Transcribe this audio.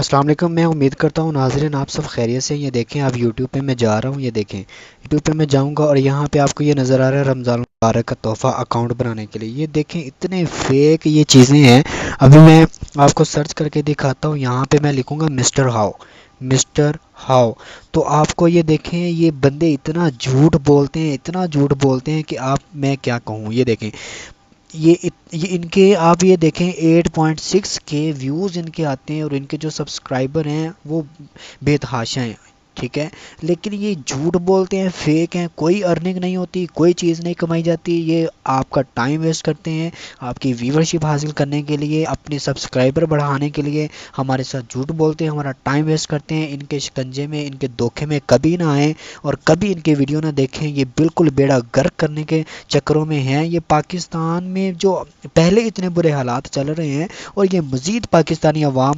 अस्सलाम वालेकुम। मैं उम्मीद करता हूँ नाज़रीन आप सब खैरियत से हैं। ये देखें आप यूट्यूब पे मैं जा रहा हूँ। ये देखें यूट्यूब पे मैं जाऊँगा और यहाँ पे आपको ये नज़र आ रहा है रमज़ान मुबारक का तोहफ़ा अकाउंट बनाने के लिए। ये देखें इतने फेक ये चीज़ें हैं। अभी मैं आपको सर्च करके दिखाता हूँ। यहाँ पे मैं लिखूँगा मिस्टर हाउ, मिस्टर हाउ। तो आपको ये देखें ये बंदे इतना झूठ बोलते हैं, इतना झूठ बोलते हैं कि आप मैं क्या कहूँ। ये देखें ये इनके आप ये देखें 8.6 के व्यूज़ इनके आते हैं और इनके जो सब्सक्राइबर हैं वो बेतहाशा हैं। ठीक है, लेकिन ये झूठ बोलते हैं, फेक हैं, कोई अर्निंग नहीं होती, कोई चीज़ नहीं कमाई जाती। ये आपका टाइम वेस्ट करते हैं आपकी व्यूवरशिप हासिल करने के लिए, अपने सब्सक्राइबर बढ़ाने के लिए हमारे साथ झूठ बोलते हैं, हमारा टाइम वेस्ट करते हैं। इनके शिकंजे में, इनके धोखे में कभी ना आए और कभी इनके वीडियो ना देखें। ये बिल्कुल बेड़ा गर्क करने के चक्करों में हैं। ये पाकिस्तान में जो पहले इतने बुरे हालात चल रहे हैं और ये मज़ीद पाकिस्तानी अवाम